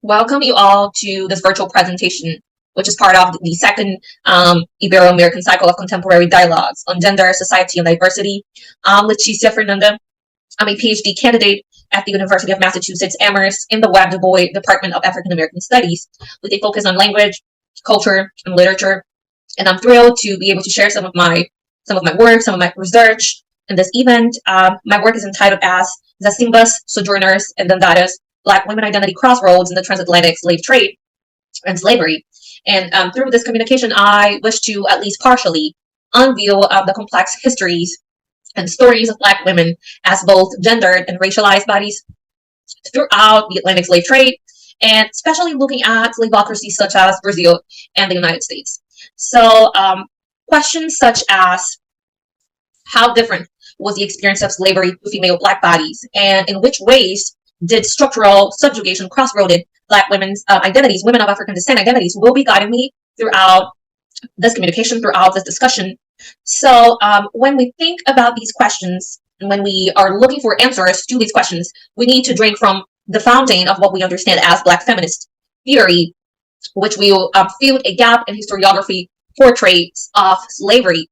Welcome you all to this virtual presentation, which is part of the second Ibero-american cycle of contemporary dialogues on gender, society, and diversity. I'm LETÍCIA FERNANDA. I'm a PhD candidate at the University of Massachusetts Amherst in the Webb Du Bois Department of African American Studies, with a focus on language, culture, and literature. And I'm thrilled to be able to share some of my work, some of my research in this event. My work is entitled as ZACIMBAS, Sojourners, and DANDARAS, Black Women Identity Crossroads in the Transatlantic Slave Trade and Slavery. And through this communication, I wish to at least partially unveil the complex histories and stories of Black women as both gendered and racialized bodies throughout the Atlantic slave trade, and especially looking at slaveocracies such as Brazil and the United States. So questions such as how different was the experience of slavery to female Black bodies, and in which ways did structural subjugation cross-roaded Black women's identities, women of African descent identities, will be guiding me throughout this communication, throughout this discussion. So when we think about these questions, and when we are looking for answers to these questions, we need to drink from the fountain of what we understand as Black feminist theory, which will fill a gap in historiography portraits of slavery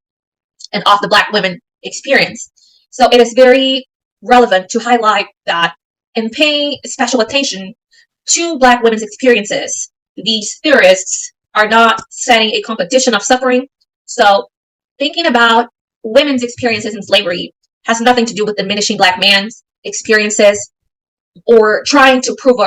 and of the Black women experience. So it is very relevant to highlight that and pay special attention to Black women's experiences. These theorists are not setting a competition of suffering. So thinking about women's experiences in slavery has nothing to do with diminishing Black man's experiences or trying to prove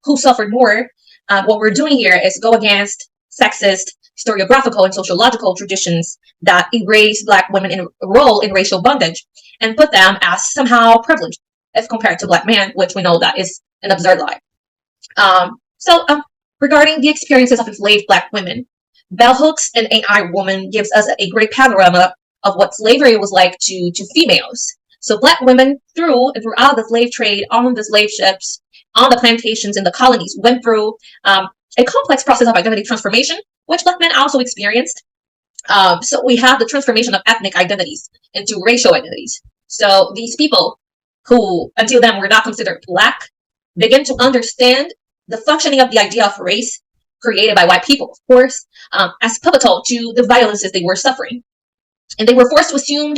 who suffered more. What we're doing here is go against sexist, historiographical, and sociological traditions that erase Black women in role in racial bondage and put them as somehow privileged as compared to Black men, which we know that is an absurd lie. Regarding the experiences of enslaved Black women, Bell Hooks and AI Woman gives us a great panorama of what slavery was like to females. So Black women throughout the slave trade, on the slave ships, on the plantations in the colonies, went through a complex process of identity transformation, which Black men also experienced. So we have the transformation of ethnic identities into racial identities. So these people who until then were not considered Black begin to understand the functioning of the idea of race created by white people, of course, as pivotal to the violences they were suffering. And they were forced to assume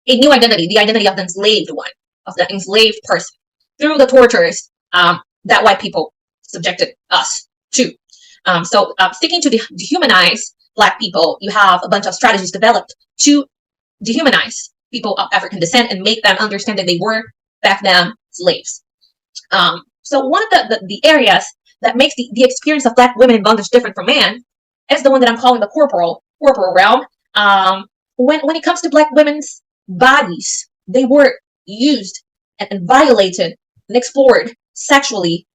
a new identity, the identity of the enslaved one, of the enslaved person, through the tortures that white people subjected us to. Sticking to dehumanize Black people, you have a bunch of strategies developed to dehumanize people of African descent and make them understand that they were back then slaves. So one of the areas that makes the experience of Black women in bondage different from man is the one that I'm calling the corporal realm. When it comes to Black women's bodies, they were used and violated and explored sexually,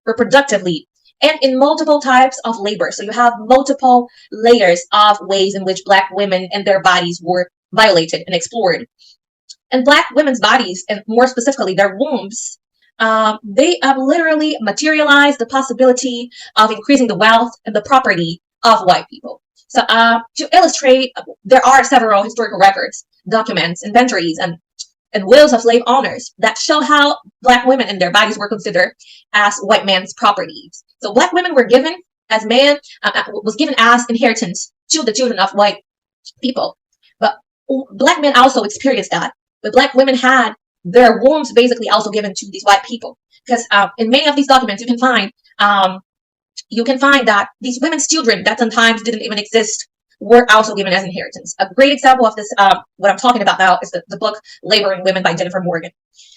reproductively, and in multiple types of labor. So you have multiple layers of ways in which Black women and their bodies were violated and explored. And Black women's bodies, and more specifically their wombs, they literally materialize the possibility of increasing the wealth and the property of white people. So to illustrate, there are several historical records, documents, inventories, and wills of slave owners that show how Black women and their bodies were considered as white man's properties. So Black women were given as was given as inheritance to the children of white people. But Black men also experienced that. But Black women had their wombs basically also given to these white people, because in many of these documents you can find that these women's children that sometimes didn't even exist were also given as inheritance. A great example of this, what I'm talking about now, is the book Laboring Women by Jennifer Morgan.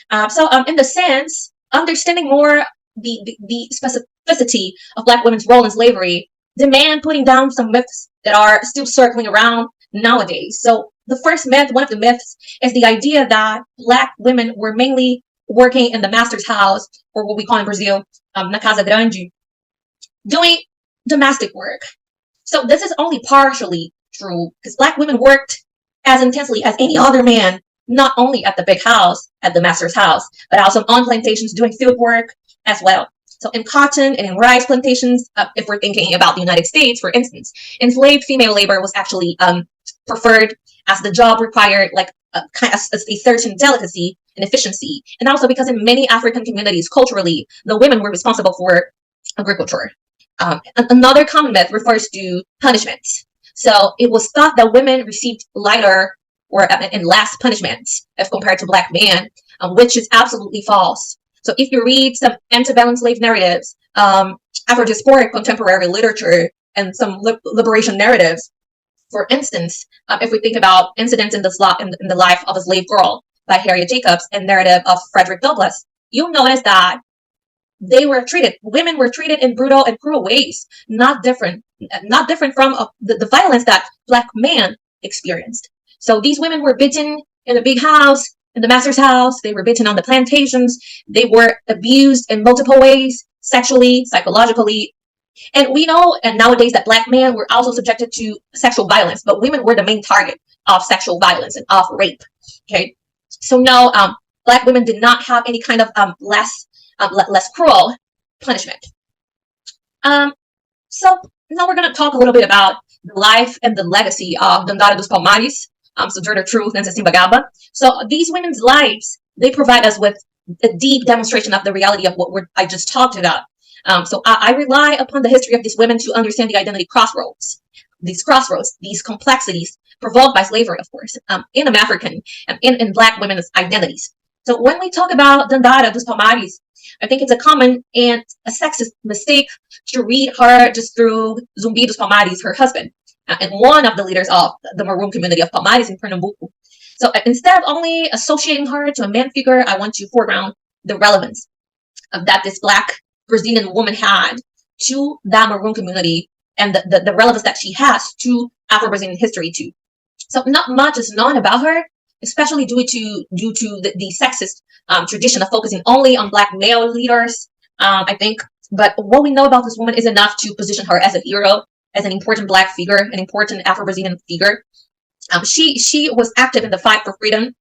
In the sense, understanding more the specificity of Black women's role in slavery demand putting down some myths that are still circling around nowadays. So the first myth, one of the myths, is the idea that Black women were mainly working in the master's house, or what we call in Brazil, na casa grande, doing domestic work. So this is only partially true, because Black women worked as intensely as any other man, not only at the big house, at the master's house, but also on plantations doing field work as well. So in cotton and in rice plantations, if we're thinking about the United States, for instance, enslaved female labor was actually preferred, as the job required like a certain delicacy and efficiency, and also because in many African communities, culturally, the women were responsible for agriculture. Another common myth refers to punishment. So it was thought that women received lighter or and less punishments as compared to black men, which is absolutely false. So if you read some antebellum slave narratives, Afro-diasporic contemporary literature, and some liberation narratives, for instance, if we think about incidents in the life of a slave girl by Harriet Jacobs and narrative of Frederick Douglass, you'll notice that women were treated in brutal and cruel ways, not different from the violence that black men experienced. So these women were beaten in a big house, in the master's house. They were beaten on the plantations. They were abused in multiple ways, sexually, psychologically. And we know nowadays that black men were also subjected to sexual violence, but women were the main target of sexual violence and of rape. Okay, so no, black women did not have any kind of less cruel punishment. So now we're going to talk a little bit about the life and the legacy of Dandara dos Palmares, Sojourner Truth, and Zacimbagaba. So these women's lives, they provide us with a deep demonstration of the reality of what I just talked about. So I rely upon the history of these women to understand the identity crossroads, these complexities provoked by slavery, of course, in African and in black women's identities. So when we talk about Dandara dos Palmares, I think it's a common and a sexist mistake to read her just through Zumbi dos Palmares, her husband, and one of the leaders of the Maroon community of Palmares in Pernambuco. So instead of only associating her to a man figure, I want to foreground the relevance that this black Brazilian woman had to that Maroon community, and the relevance that she has to Afro-Brazilian history too. So not much is known about her, especially due to the sexist tradition of focusing only on black male leaders, I think. But what we know about this woman is enough to position her as a hero, as an important black figure, an important Afro-Brazilian figure. She was active in the fight for freedom,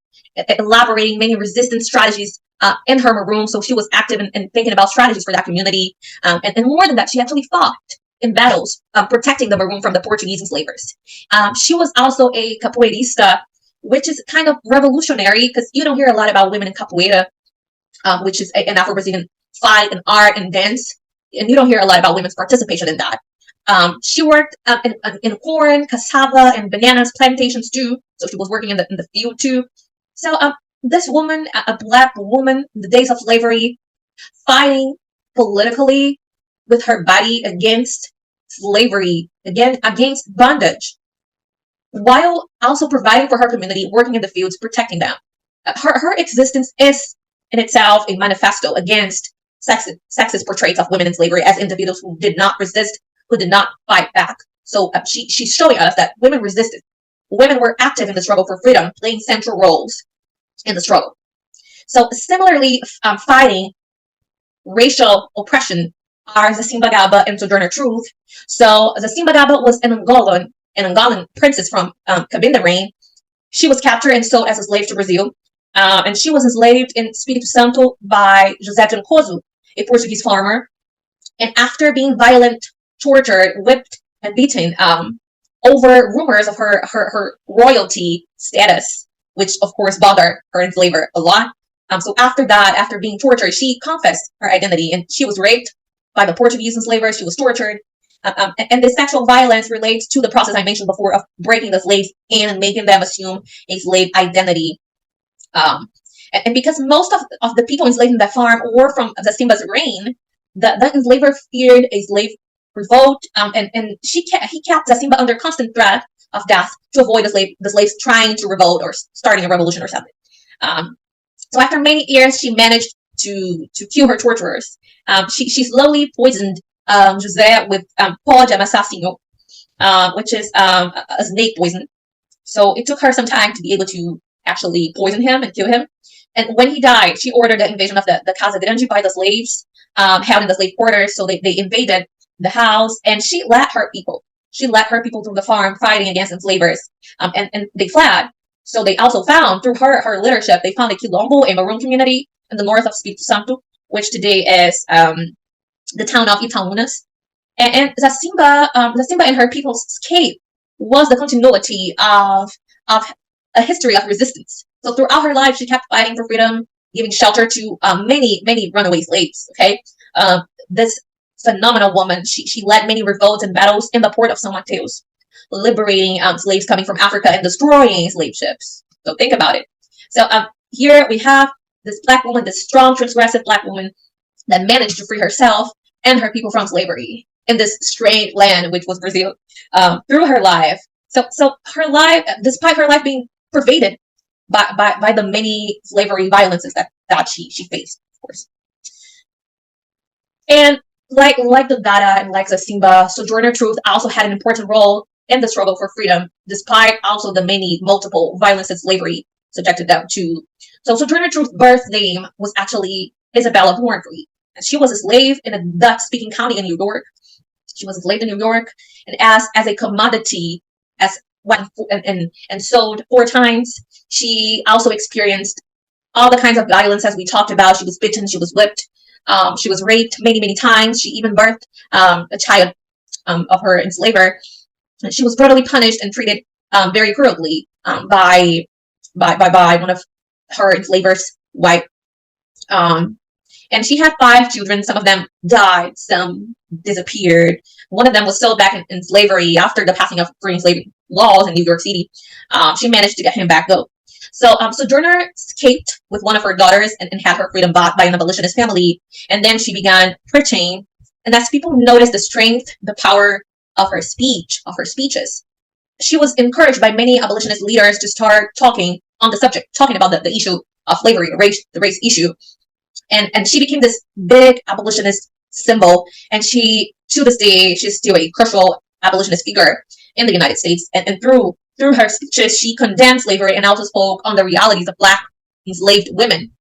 elaborating many resistance strategies in her Maroon. So she was active in thinking about strategies for that community. And more than that, she actually fought in battles, protecting the Maroon from the Portuguese enslavers. She was also a capoeirista, which is kind of revolutionary because you don't hear a lot about women in capoeira, which is an Afro-Brazilian fight and art and dance. And you don't hear a lot about women's participation in that. She worked in corn, cassava, and bananas plantations too. So she was working in the field too. So this woman, a black woman in the days of slavery, fighting politically with her body against slavery, against bondage, while also providing for her community, working in the fields, protecting them. Her existence is in itself a manifesto against sexist portraits of women in slavery as individuals who did not resist, who did not fight back. So she's showing us that women resisted. Women were active in the struggle for freedom, playing central roles in the struggle. So similarly, fighting racial oppression are Zacimbagaba and Sojourner Truth. So Zacimbagaba was an Angolan princess from Cabinda reign. She was captured and sold as a slave to Brazil. And she was enslaved in Espírito Santo by José de Nkosu, a Portuguese farmer. And after being violent, tortured, whipped, and beaten over rumors of her royalty status, which of course bothered her enslaver a lot. So after that, after being tortured, she confessed her identity, and she was raped by the Portuguese enslavers. She was tortured. And the sexual violence relates to the process I mentioned before of breaking the slaves in and making them assume a slave identity. And because most of the people enslaved in that farm were from Zacimba's reign, the enslaver feared a slave revolt, and he kept Zacimba under constant threat of death to avoid the slaves trying to revolt or starting a revolution or something. So after many years, she managed to kill her torturers. She slowly poisoned José with pó de assassino, which is a snake poison. So it took her some time to be able to actually poison him and kill him. And when he died, she ordered the invasion of the Casa Grande by the slaves held in the slave quarters. So they invaded the house, and she led her people. She led her people through the farm fighting against enslavers, and they fled. So they also found, through her leadership, they found a Quilombo, a Maroon community in the north of Espírito Santo, which today is the town of Itaúnas. And Zacimba and her people's escape was the continuity of a history of resistance. So throughout her life, she kept fighting for freedom, giving shelter to many runaway slaves. Okay, this phenomenal woman, she led many revolts and battles in the port of San Mateos, liberating slaves coming from Africa and destroying slave ships. So think about it. So here we have this black woman, this strong, transgressive black woman that managed to free herself and her people from slavery in this strange land, which was Brazil, through her life. So her life, despite her life being pervaded by the many slavery violences that she faced, of course. And like the Dada and like ZACIMBA, Sojourner Truth also had an important role in the struggle for freedom, despite also the many multiple violence and slavery subjected them to. So Sojourner Truth's birth name was actually Isabella Hornfree. And she was a slave in a Dutch-speaking county in New York. She was enslaved in New York, and as a commodity, and sold 4 times. She also experienced all the kinds of violence as we talked about. She was bitten, she was whipped, she was raped many times. She even birthed a child of her enslaver. She was brutally punished and treated very cruelly by one of her enslavers' wife. And she had 5 children. Some of them died, some disappeared. One of them was sold back in slavery after the passing of free enslavement laws in New York City. She managed to get him back though. So Sojourner escaped with one of her daughters and had her freedom bought by an abolitionist family. And then she began preaching. And as people noticed the strength, the power of her speeches, she was encouraged by many abolitionist leaders to start talking on the subject, talking about the issue of slavery, the race issue. And she became this big abolitionist symbol. And she, to this day, she's still a crucial abolitionist figure in the United States. And through her speeches, she condemned slavery and also spoke on the realities of Black enslaved women.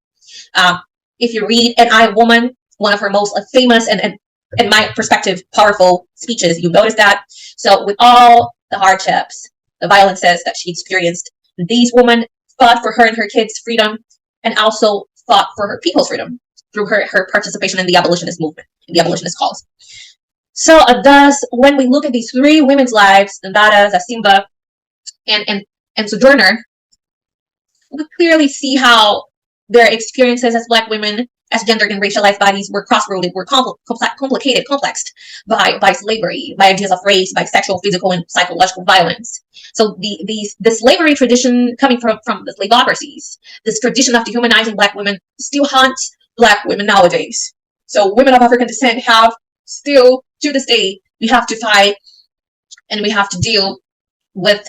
If you read "And I, Woman," one of her most famous and in my perspective, powerful speeches, you notice that. So with all the hardships, the violences that she experienced, these women fought for her and her kids' freedom, and also fought for her people's freedom through her participation in the abolitionist movement, in the abolitionist cause. So thus, when we look at these 3 women's lives, Dandara, ZACIMBA, and Sojourner, we clearly see how their experiences as Black women, as gendered and racialized bodies, were cross-roaded, were complexed by slavery, by ideas of race, by sexual, physical, and psychological violence. So the slavery tradition coming from the slavocracies, this tradition of dehumanizing Black women still haunts Black women nowadays. So women of African descent have still, to this day, we have to fight and we have to deal with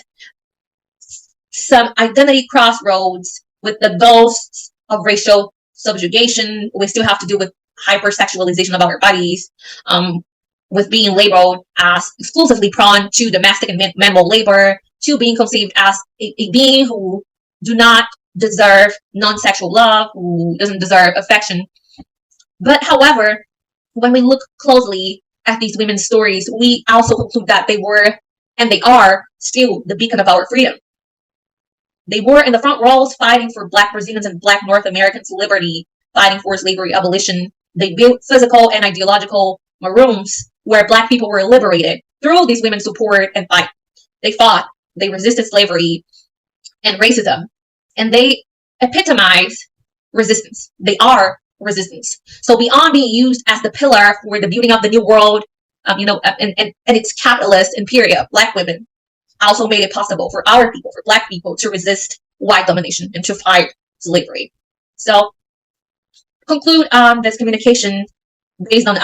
some identity crossroads, with the ghosts of racial subjugation. We still have to deal with hypersexualization of our bodies, with being labeled as exclusively prone to domestic and manual labor, to being conceived as a being who do not deserve non-sexual love, who doesn't deserve affection. But however, when we look closely at these women's stories, we also conclude that they were, and they are, still the beacon of our freedom. They were in the front rows fighting for Black Brazilians and Black North Americans' liberty, fighting for slavery abolition. They built physical and ideological rooms where Black people were liberated through these women's support and fight. They fought, they resisted slavery and racism, and they epitomize resistance. They are resistance. So beyond being used as the pillar for the building of the new world, and its capitalist imperium, Black women also made it possible for our people, for Black people, to resist white domination and to fight slavery. So conclude this communication based on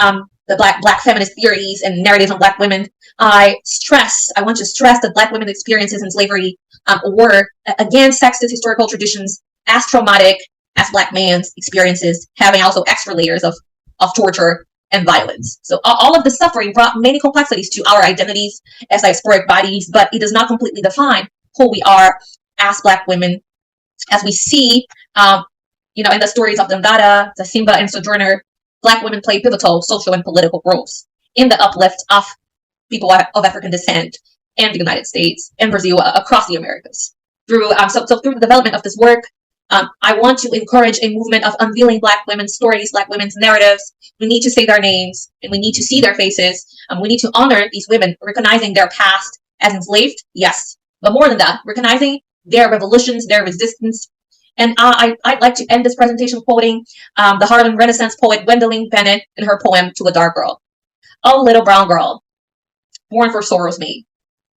the Black feminist theories and narratives on Black women. I want to stress that Black women's experiences in slavery were, again, sexist historical traditions, as traumatic as Black man's experiences, having also extra layers of torture and violence. So all of the suffering brought many complexities to our identities as diasporic bodies, but it does not completely define who we are as Black women. As we see, in the stories of Dandara, ZACIMBA, and Sojourner, Black women play pivotal social and political roles in the uplift of people of African descent in the United States and Brazil, across the Americas. Through the development of this work, I want to encourage a movement of unveiling Black women's stories, Black women's narratives. We need to say their names, and we need to see their faces. We need to honor these women, recognizing their past as enslaved, yes, but more than that, recognizing their revolutions, their resistance, And I'd like to end this presentation quoting the Harlem Renaissance poet Gwendolyn Bennett in her poem To a Dark Girl. Oh, little brown girl, born for sorrow's maid,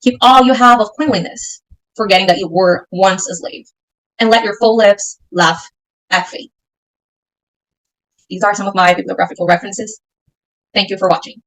keep all you have of queenliness, forgetting that you were once a slave, and let your full lips laugh at fate. These are some of my bibliographical references. Thank you for watching.